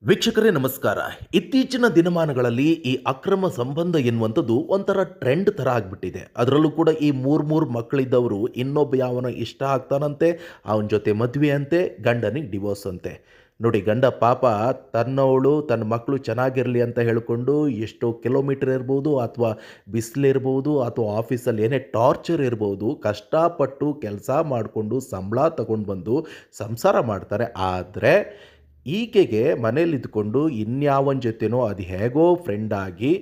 ವೀಕ್ಷಕರೇ ನಮಸ್ಕಾರ. ಇತ್ತೀಚಿನ ದಿನಮಾನಗಳಲ್ಲಿ ಈ ಅಕ್ರಮ ಸಂಬಂಧ ಎನ್ನುವಂಥದ್ದು ಒಂಥರ ಟ್ರೆಂಡ್ ಥರ ಆಗಿಬಿಟ್ಟಿದೆ. ಅದರಲ್ಲೂ ಕೂಡ ಈ ಮೂರು ಮಕ್ಕಳಿದ್ದವರು ಇನ್ನೊಬ್ಬ ಯಾವನೋ ಇಷ್ಟ ಆಗ್ತಾನಂತೆ, ಅವನ ಜೊತೆ ಮದುವೆ ಅಂತೆ, ಗಂಡನಿಗೆ ಡಿವೋರ್ಸ್ ಅಂತೆ. ನೋಡಿ, ಗಂಡ ಪಾಪ ತನ್ನವಳು ತನ್ನ ಮಕ್ಕಳು ಚೆನ್ನಾಗಿರಲಿ ಅಂತ ಹೇಳಿಕೊಂಡು ಎಷ್ಟೋ ಕಿಲೋಮೀಟರ್ ಇರ್ಬೋದು, ಅಥವಾ ಬಿಸಿಲಿರ್ಬೋದು, ಅಥವಾ ಆಫೀಸಲ್ಲಿ ಏನೇ ಟಾರ್ಚರ್ ಇರ್ಬೋದು, ಕಷ್ಟಪಟ್ಟು ಕೆಲಸ ಮಾಡಿಕೊಂಡು ಸಂಬಳ ತಗೊಂಡು ಬಂದು ಸಂಸಾರ ಮಾಡ್ತಾರೆ. ಆದರೆ ಈಕೆಗೆ ಮನೇಲಿದ್ದುಕೊಂಡು ಇನ್ಯಾವನ ಜೊತೆನೋ ಅದು ಹೇಗೋ ಫ್ರೆಂಡ್ ಆಗಿ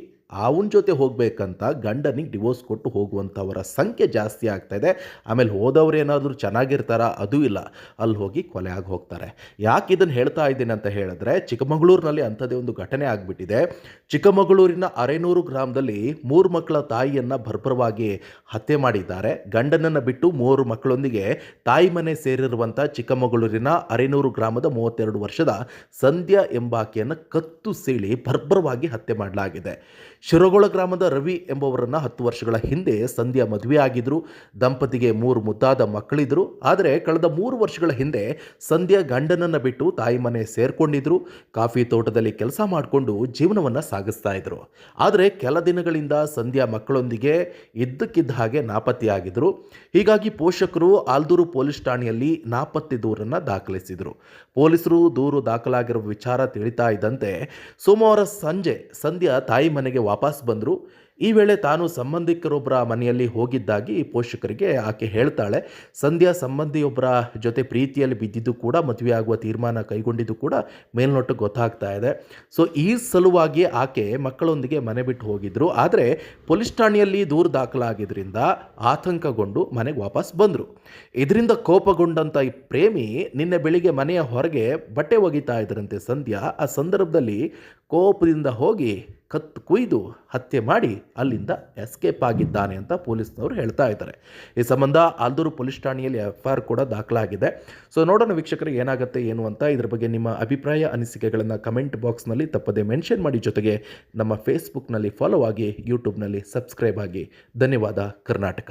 ಅವನ ಜೊತೆ ಹೋಗಬೇಕಂತ ಗಂಡನಿಗೆ ಡಿವೋರ್ಸ್ ಕೊಟ್ಟು ಹೋಗುವಂಥವರ ಸಂಖ್ಯೆ ಜಾಸ್ತಿ ಆಗ್ತಾಯಿದೆ. ಆಮೇಲೆ ಹೋದವ್ರು ಏನಾದರೂ ಚೆನ್ನಾಗಿರ್ತಾರ, ಅದೂ ಇಲ್ಲ, ಅಲ್ಲಿ ಹೋಗಿ ಕೊಲೆ ಆಗಿ ಹೋಗ್ತಾರೆ. ಯಾಕೆ ಇದನ್ನು ಹೇಳ್ತಾ ಇದ್ದೀನಿ ಅಂತ ಹೇಳಿದ್ರೆ, ಚಿಕ್ಕಮಗಳೂರಿನಲ್ಲಿ ಅಂಥದ್ದೇ ಒಂದು ಘಟನೆ ಆಗಿಬಿಟ್ಟಿದೆ. ಚಿಕ್ಕಮಗಳೂರಿನ ಅರೇನೂರು ಗ್ರಾಮದಲ್ಲಿ 3 ಮಕ್ಕಳ ತಾಯಿಯನ್ನು ಬರ್ಬರವಾಗಿ ಹತ್ಯೆ ಮಾಡಿದ್ದಾರೆ. ಗಂಡನನ್ನು ಬಿಟ್ಟು 3 ಮಕ್ಕಳೊಂದಿಗೆ ತಾಯಿ ಮನೆ ಸೇರಿರುವಂಥ ಚಿಕ್ಕಮಗಳೂರಿನ ಅರೇನೂರು ಗ್ರಾಮದ 32 ವರ್ಷದ ಸಂಧ್ಯಾ ಎಂಬಾಕೆಯನ್ನು ಕತ್ತು ಸೀಳಿ ಬರ್ಬರವಾಗಿ ಹತ್ಯೆ ಮಾಡಲಾಗಿದೆ. ಶಿರಗೋಳ ಗ್ರಾಮದ ರವಿ ಎಂಬುವರನ್ನು 10 ವರ್ಷಗಳ ಹಿಂದೆ ಸಂಧ್ಯಾ ಮದುವೆ ಆಗಿದ್ರು. ದಂಪತಿಗೆ 3 ಮುದ್ದಾದ ಮಕ್ಕಳಿದ್ರು. ಆದರೆ ಕಳೆದ 3 ವರ್ಷಗಳ ಹಿಂದೆ ಸಂಧ್ಯಾ ಗಂಡನನ್ನು ಬಿಟ್ಟು ತಾಯಿ ಮನೆ ಸೇರ್ಕೊಂಡಿದ್ರು. ಕಾಫಿ ತೋಟದಲ್ಲಿ ಕೆಲಸ ಮಾಡಿಕೊಂಡು ಜೀವನವನ್ನು ಸಾಗಿಸ್ತಾ ಇದ್ರು. ಆದರೆ ಕೆಲ ದಿನಗಳಿಂದ ಸಂಧ್ಯಾ ಮಕ್ಕಳೊಂದಿಗೆ ಇದ್ದಕ್ಕಿದ್ದ ಹಾಗೆ ನಾಪತ್ತೆಯಾಗಿದ್ರು. ಹೀಗಾಗಿ ಪೋಷಕರು ಆಲ್ದೂರು ಪೊಲೀಸ್ ಠಾಣೆಯಲ್ಲಿ ನಾಪತ್ತೆ ದೂರನ್ನು ದಾಖಲಿಸಿದರು. ಪೊಲೀಸರು ದೂರು ದಾಖಲಾಗಿರುವ ವಿಚಾರ ತಿಳಿತಾ ಇದ್ದಂತೆ ಸೋಮವಾರ ಸಂಜೆ ಸಂಧ್ಯಾ ತಾಯಿ ಮನೆಗೆ ವಾಪಸ್ ಬಂದರು. ಈ ವೇಳೆ ತಾನು ಸಂಬಂಧಿಕರೊಬ್ಬರ ಮನೆಯಲ್ಲಿ ಹೋಗಿದ್ದಾಗಿ ಪೋಷಕರಿಗೆ ಆಕೆ ಹೇಳ್ತಾಳೆ. ಸಂಧ್ಯಾ ಸಂಬಂಧಿಯೊಬ್ಬರ ಜೊತೆ ಪ್ರೀತಿಯಲ್ಲಿ ಬಿದ್ದಿದ್ದು ಕೂಡ, ಮದುವೆ ಆಗುವ ತೀರ್ಮಾನ ಕೈಗೊಂಡಿದ್ದು ಕೂಡ ಮೇಲ್ನೋಟಕ್ಕೆ ಗೊತ್ತಾಗ್ತಾ ಇದೆ. ಸೊ ಈ ಸಲುವಾಗಿ ಆಕೆ ಮಕ್ಕಳೊಂದಿಗೆ ಮನೆ ಬಿಟ್ಟು ಹೋಗಿದ್ರು. ಆದರೆ ಪೊಲೀಸ್ ಠಾಣೆಯಲ್ಲಿ ದೂರು ದಾಖಲಾಗಿದ್ದರಿಂದ ಆತಂಕಗೊಂಡು ಮನೆಗೆ ವಾಪಸ್ ಬಂದರು. ಇದರಿಂದ ಕೋಪಗೊಂಡಂಥ ಈ ಪ್ರೇಮಿ ನಿನ್ನೆ ಬೆಳಿಗ್ಗೆ ಮನೆಯ ಹೊರಗೆ ಬಟ್ಟೆ ಒಗಿತಾ ಇದ್ರಂತೆ ಸಂಧ್ಯಾ. ಆ ಸಂದರ್ಭದಲ್ಲಿ ಕೋಪದಿಂದ ಹೋಗಿ ಕತ್ತು ಕುಯ್ದು ಹತ್ಯೆ ಮಾಡಿ ಅಲ್ಲಿಂದ ಎಸ್ಕೇಪ್ ಆಗಿದ್ದಾನೆ ಅಂತ ಪೊಲೀಸ್ನವರು ಹೇಳ್ತಾ ಇದ್ದಾರೆ. ಈ ಸಂಬಂಧ ಆಲ್ದೂರು ಪೊಲೀಸ್ ಠಾಣೆಯಲ್ಲಿ FIR ಕೂಡ ದಾಖಲಾಗಿದೆ. ಸೊ ನೋಡೋಣ ವೀಕ್ಷಕರಿಗೆ ಏನಾಗುತ್ತೆ ಏನು ಅಂತ. ಇದ್ರ ಬಗ್ಗೆ ನಿಮ್ಮ ಅಭಿಪ್ರಾಯ ಅನಿಸಿಕೆಗಳನ್ನು ಕಮೆಂಟ್ ಬಾಕ್ಸ್ನಲ್ಲಿ ತಪ್ಪದೆ ಮೆನ್ಷನ್ ಮಾಡಿ. ಜೊತೆಗೆ ನಮ್ಮ ಫೇಸ್ಬುಕ್ನಲ್ಲಿ ಫಾಲೋ ಆಗಿ, ಯೂಟ್ಯೂಬ್ನಲ್ಲಿ ಸಬ್ಸ್ಕ್ರೈಬ್ ಆಗಿ. ಧನ್ಯವಾದ. ಕರ್ನಾಟಕ.